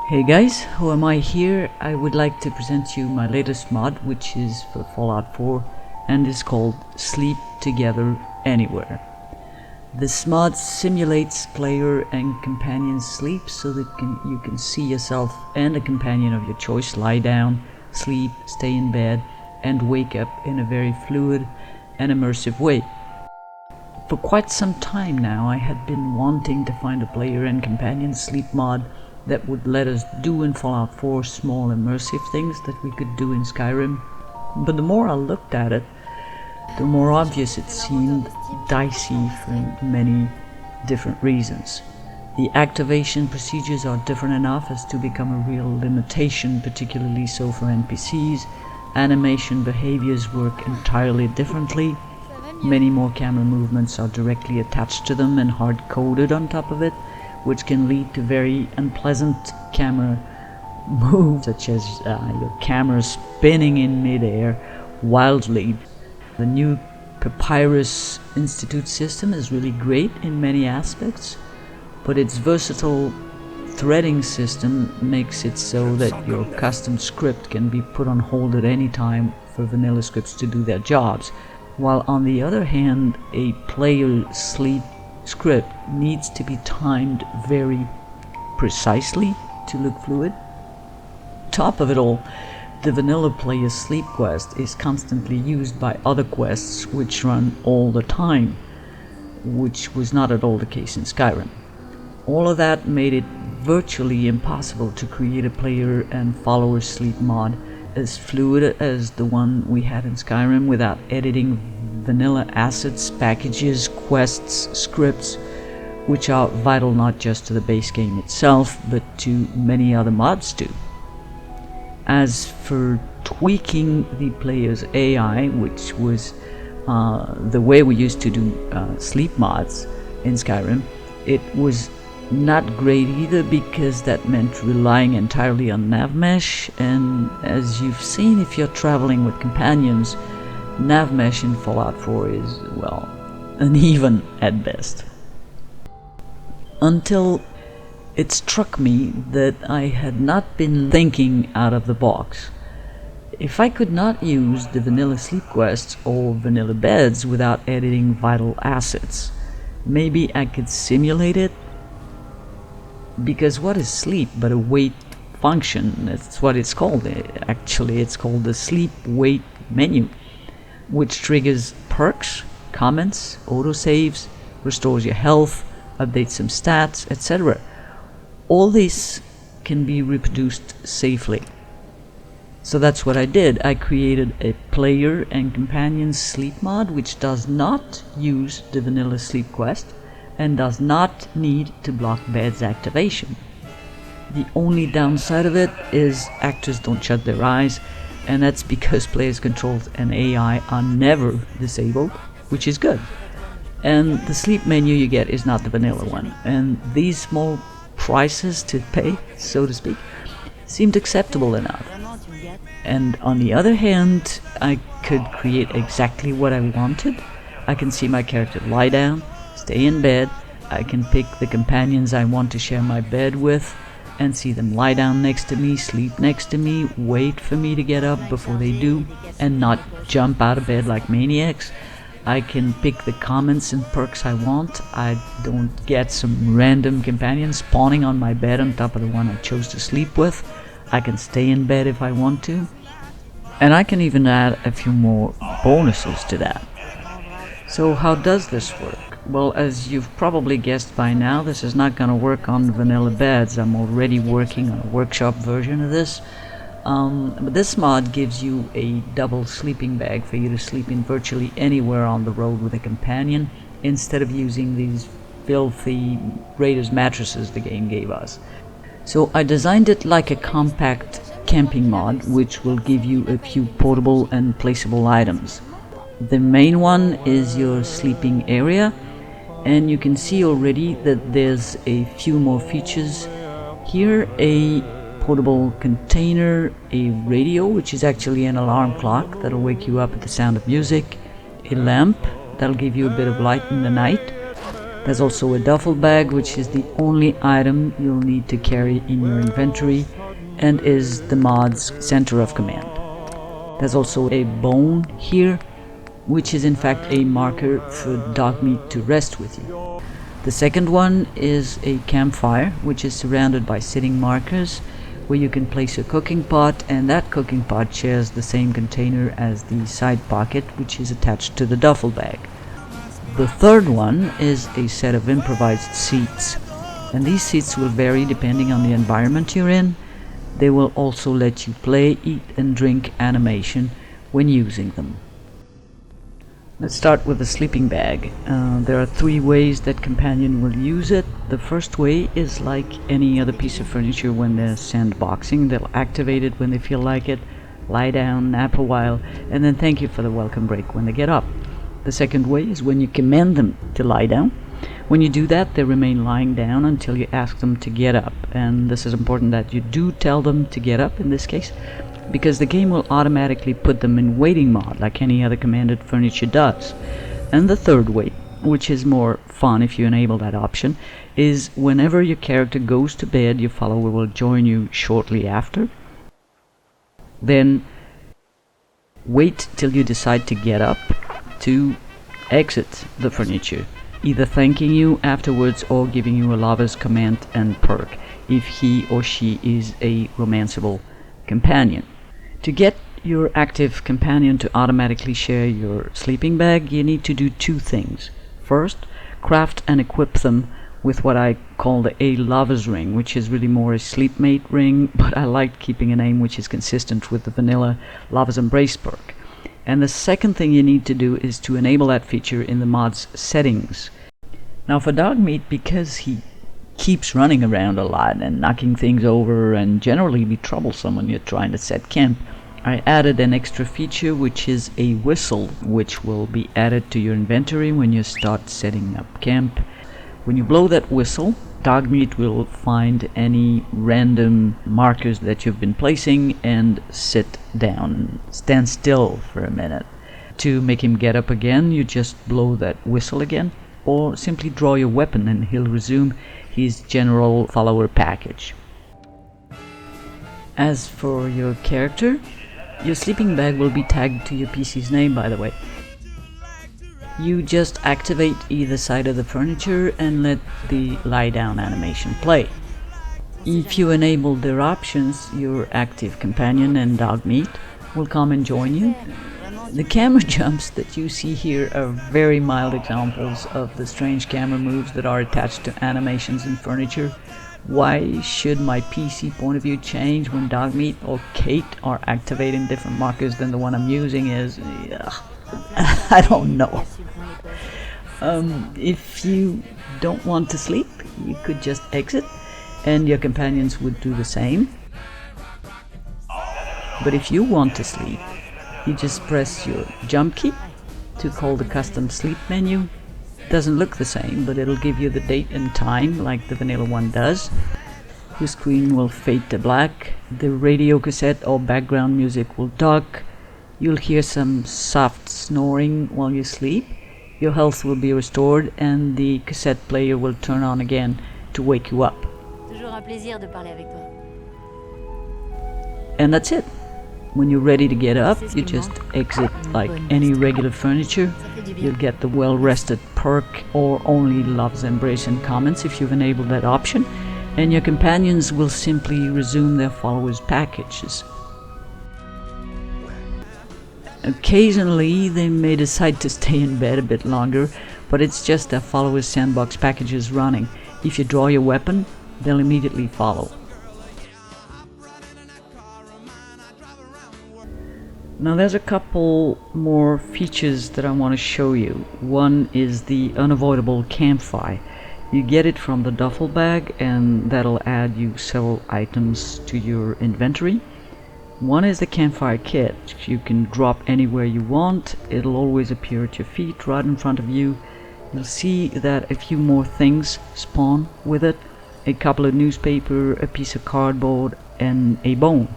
Hey guys, Hoamaii here. I would like to present you my latest mod, which is for Fallout 4 and is called Sleep Together Anywhere. This mod simulates player and companion sleep so that you can see yourself and a companion of your choice lie down, sleep, stay in bed and wake up in a very fluid and immersive way. For quite some time now I had been wanting to find a player and companion sleep mod that would let us do in Fallout 4 small immersive things that we could do in Skyrim, but the more I looked at it, the more obvious it seemed dicey for many different reasons. The activation procedures are different enough as to become a real limitation, particularly so for NPCs. Animation behaviors work entirely differently. Many more camera movements are directly attached to them and hard-coded on top of it, which can lead to very unpleasant camera moves, such as your camera spinning in midair wildly. The new Papyrus Institute system is really great in many aspects, but its versatile threading system makes it so that your custom script can be put on hold at any time for vanilla scripts to do their jobs, while on the other hand, a player sleep script needs to be timed very precisely to look fluid. Top of it all, the vanilla player sleep quest is constantly used by other quests which run all the time, which was not at all the case in Skyrim. All of that made it virtually impossible to create a player and follower sleep mod as fluid as the one we had in Skyrim without editing vanilla assets, packages, quests, scripts, which are vital not just to the base game itself, but to many other mods too. As for tweaking the player's AI, which was the way we used to do sleep mods in Skyrim, it was not great either, because that meant relying entirely on navmesh, and as you've seen if you're traveling with companions, navmesh in Fallout 4 is, well, uneven at best. Until it struck me that I had not been thinking out of the box. If I could not use the vanilla sleep quests or vanilla beds without editing vital assets, maybe I could simulate it? Because what is sleep but a wait function? That's what it's called. Actually, it's called the sleep wait menu, which triggers perks, comments, autosaves, restores your health, updates some stats, etc. All this can be reproduced safely. So that's what I did. I created a player and companion sleep mod which does not use the vanilla sleep quest and does not need to block bed's activation. The only downside of it is actors don't shut their eyes, and that's because players' controls and AI are never disabled, which is good. And the sleep menu you get is not the vanilla one, and these small prices to pay, so to speak, seemed acceptable enough. And on the other hand, I could create exactly what I wanted. I can see my character lie down, stay in bed, I can pick the companions I want to share my bed with, and see them lie down next to me, sleep next to me, wait for me to get up before they do, and not jump out of bed like maniacs. I can pick the comments and perks I want. I don't get some random companion spawning on my bed on top of the one I chose to sleep with. I can stay in bed if I want to. And I can even add a few more bonuses to that. So how does this work? Well, as you've probably guessed by now, this is not going to work on vanilla beds. I'm already working on a workshop version of this. But this mod gives you a double sleeping bag for you to sleep in virtually anywhere on the road with a companion, instead of using these filthy Raiders mattresses the game gave us. So I designed it like a compact camping mod, which will give you a few portable and placeable items. The main one is your sleeping area, and you can see already that there's a few more features here. A portable container, a radio, which is actually an alarm clock that'll wake you up at the sound of music, a lamp that'll give you a bit of light in the night, There's also a duffel bag, which is the only item you'll need to carry in your inventory and is the mod's center of command. There's also a bone here, which is in fact a marker for Dogmeat to rest with you. The second one is a campfire, which is surrounded by sitting markers where you can place a cooking pot, and that cooking pot shares the same container as the side pocket, which is attached to the duffel bag. The third one is a set of improvised seats, and these seats will vary depending on the environment you're in. They will also let you play, eat and drink animation when using them. Let's start with the sleeping bag. There are 3 ways that companion will use it. The first way is like any other piece of furniture when they're sandboxing. They'll activate it when they feel like it, lie down, nap a while, and then thank you for the welcome break when they get up. The second way is when you command them to lie down. When you do that, they remain lying down until you ask them to get up. And this is important that you do tell them to get up in this case, because the game will automatically put them in waiting mode like any other commanded furniture does. And the third way, which is more fun if you enable that option, is whenever your character goes to bed, your follower will join you shortly after. Then wait till you decide to get up to exit the furniture, either thanking you afterwards or giving you a lover's command and perk if he or she is a romanceable companion. To get your active companion to automatically share your sleeping bag, you need to do 2 things. First, craft and equip them with what I call a lover's ring, which is really more a sleepmate ring, but I like keeping a name which is consistent with the vanilla lover's embrace perk. And the second thing you need to do is to enable that feature in the mod's settings. Now for Dogmeat, because he keeps running around a lot and knocking things over and generally be troublesome when you're trying to set camp, I added an extra feature, which is a whistle, which will be added to your inventory when you start setting up camp. When you blow that whistle, Dogmeat will find any random markers that you've been placing and sit down, stand still for a minute. To make him get up again, you just blow that whistle again, or simply draw your weapon and he'll resume his general follower package. As for your character, your sleeping bag will be tagged to your PC's name, by the way. You just activate either side of the furniture and let the lie down animation play. If you enable their options, your active companion and Dogmeat will come and join you. The camera jumps that you see here are very mild examples of the strange camera moves that are attached to animations and furniture. Why should my PC point of view change when Dogmeat or Kate are activating different markers than the one I'm using is... I don't know. If you don't want to sleep, you could just exit and your companions would do the same. But if you want to sleep, you just press your jump key to call the custom sleep menu. Doesn't look the same, but it'll give you the date and time like the vanilla one does. Your screen will fade to black, the radio cassette or background music will duck, you'll hear some soft snoring while you sleep, your health will be restored, and the cassette player will turn on again to wake you up. Toujours un plaisir de parler avec toi. And that's it. When you're ready to get up, you just exit like any regular furniture. You'll get the well-rested perk or only love's embrace and comments if you've enabled that option, and your companions will simply resume their followers' packages. Occasionally they may decide to stay in bed a bit longer, but it's just their followers' sandbox packages running. If you draw your weapon, they'll immediately follow. Now there's a couple more features that I want to show you. One is the unavoidable campfire. You get it from the duffel bag and that'll add you several items to your inventory. One is the Campfire Kit. You can drop anywhere you want. It'll always appear at your feet right in front of you. You'll see that a few more things spawn with it. A couple of newspaper, a piece of cardboard and a bone.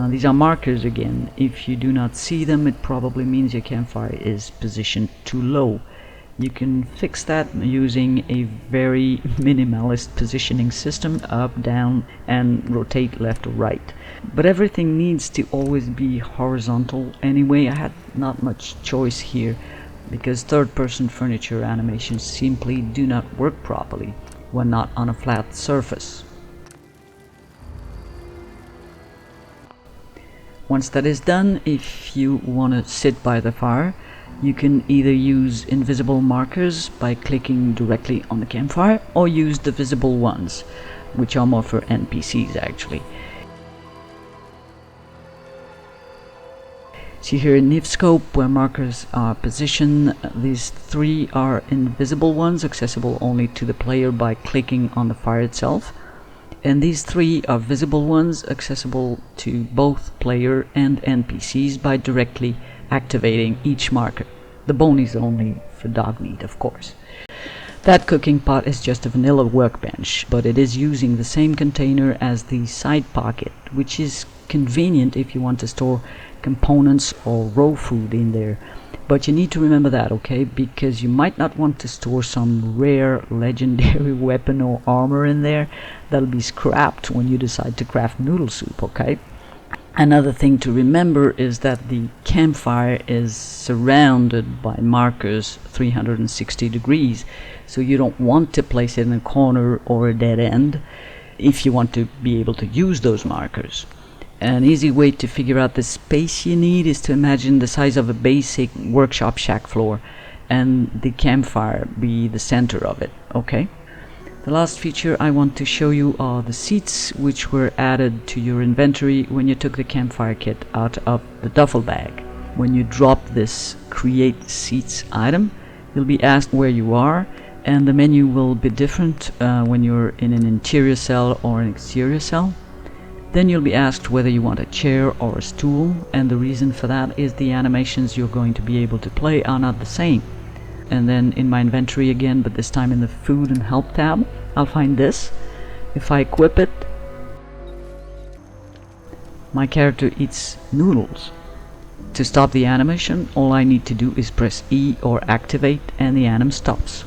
These are markers again. If you do not see them, it probably means your campfire is positioned too low. You can fix that using a very minimalist positioning system, up, down, and rotate left or right. But everything needs to always be horizontal anyway. I had not much choice here because third-person furniture animations simply do not work properly when not on a flat surface. Once that is done, if you want to sit by the fire, you can either use invisible markers by clicking directly on the campfire, or use the visible ones, which are more for NPCs actually. See here in Nivscope where markers are positioned, these three are invisible ones, accessible only to the player by clicking on the fire itself. And these three are visible ones, accessible to both player and NPCs by directly activating each marker. The bone is only for Dogmeat, of course. That cooking pot is just a vanilla workbench, but it is using the same container as the side pocket, which is convenient if you want to store components or raw food in there. But you need to remember that, okay, because you might not want to store some rare legendary weapon or armor in there that'll be scrapped when you decide to craft noodle soup, okay? Another thing to remember is that the campfire is surrounded by markers 360 degrees, so you don't want to place it in a corner or a dead end if you want to be able to use those markers. An easy way to figure out the space you need is to imagine the size of a basic workshop shack floor and the campfire be the center of it, okay? The last feature I want to show you are the seats, which were added to your inventory when you took the Campfire Kit out of the duffel bag. When you drop this Create Seats item, you'll be asked where you are, and the menu will be different when you're in an interior cell or an exterior cell. Then you'll be asked whether you want a chair or a stool, and the reason for that is the animations you're going to be able to play are not the same. And then in my inventory again, but this time in the Food and Help tab, I'll find this. If I equip it, my character eats noodles. To stop the animation, all I need to do is press E or activate and the anim stops.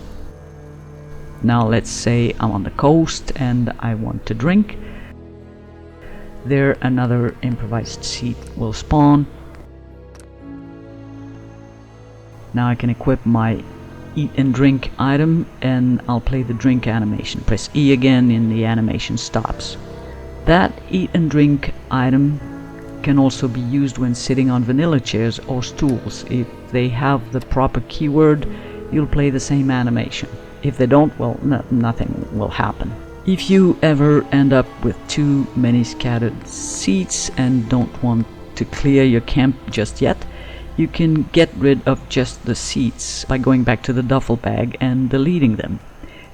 Now let's say I'm on the coast and I want to drink. There another improvised seat will spawn. Now I can equip my eat and drink item and I'll play the drink animation. Press E again and the animation stops. That eat and drink item can also be used when sitting on vanilla chairs or stools. If they have the proper keyword, you'll play the same animation. If they don't, well, nothing will happen. If you ever end up with too many scattered seats and don't want to clear your camp just yet, you can get rid of just the seats by going back to the duffel bag and deleting them.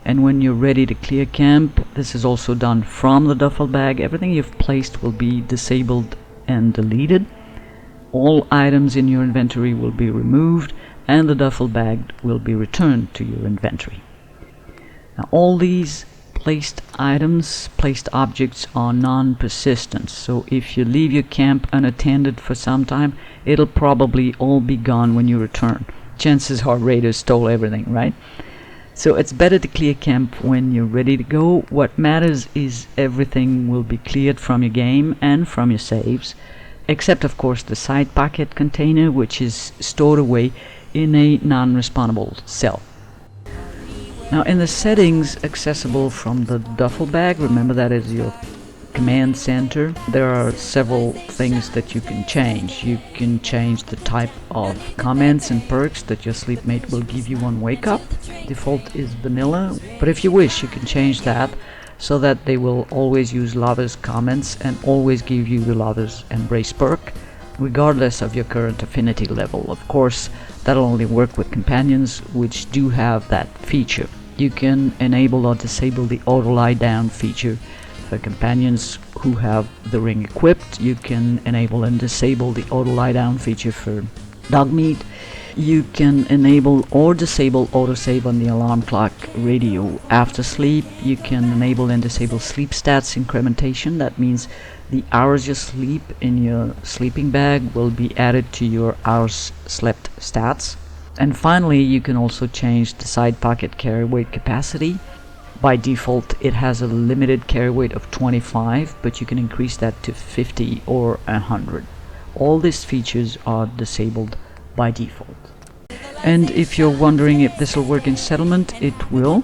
And when you're ready to clear camp, this is also done from the duffel bag. Everything you've placed will be disabled and deleted. All items in your inventory will be removed and the duffel bag will be returned to your inventory. Now all these placed items, placed objects are non-persistent, so if you leave your camp unattended for some time, it'll probably all be gone when you return. Chances are raiders stole everything, right? So it's better to clear camp when you're ready to go. What matters is everything will be cleared from your game and from your saves, except of course the side pocket container, which is stored away in a non-respawnable cell. Now in the settings accessible from the duffel bag, remember that is your command center, there are several things that you can change. You can change the type of comments and perks that your sleepmate will give you on wake up. Default is vanilla, but if you wish you can change that so that they will always use Lover's comments and always give you the Lover's Embrace perk, regardless of your current affinity level. Of course, that'll only work with companions which do have that feature. You can enable or disable the auto lie down feature for companions who have the ring equipped. You can enable and disable the auto lie down feature for Dogmeat. You can enable or disable autosave on the alarm clock radio after sleep. You can enable and disable sleep stats incrementation. That means the hours you sleep in your sleeping bag will be added to your hours slept stats. And finally, you can also change the side pocket carry weight capacity. By default, it has a limited carry weight of 25, but you can increase that to 50 or 100. All these features are disabled by default. And if you're wondering if this will work in settlement, it will,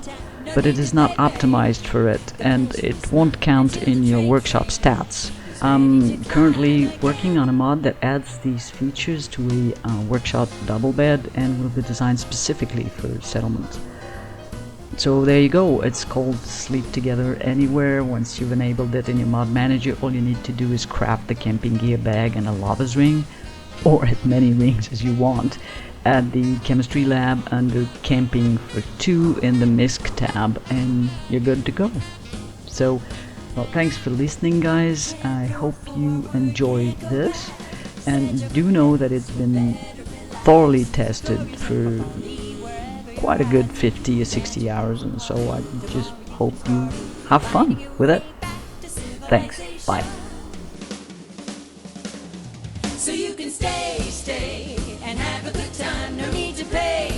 but it is not optimized for it, and it won't count in your workshop stats. I'm currently working on a mod that adds these features to a workshop double bed and will be designed specifically for settlement. So there you go, it's called Sleep Together Anywhere. Once you've enabled it in your mod manager, all you need to do is craft the camping gear bag and a lover's ring, or as many rings as you want, at the chemistry lab under Camping for 2 in the MISC tab, and you're good to go. So, well, thanks for listening, guys. I hope you enjoy this, and do know that it's been thoroughly tested for quite a good 50 or 60 hours, and so I just hope you have fun with it. Thanks. Bye. So you can stay and have a good time. No need to pay.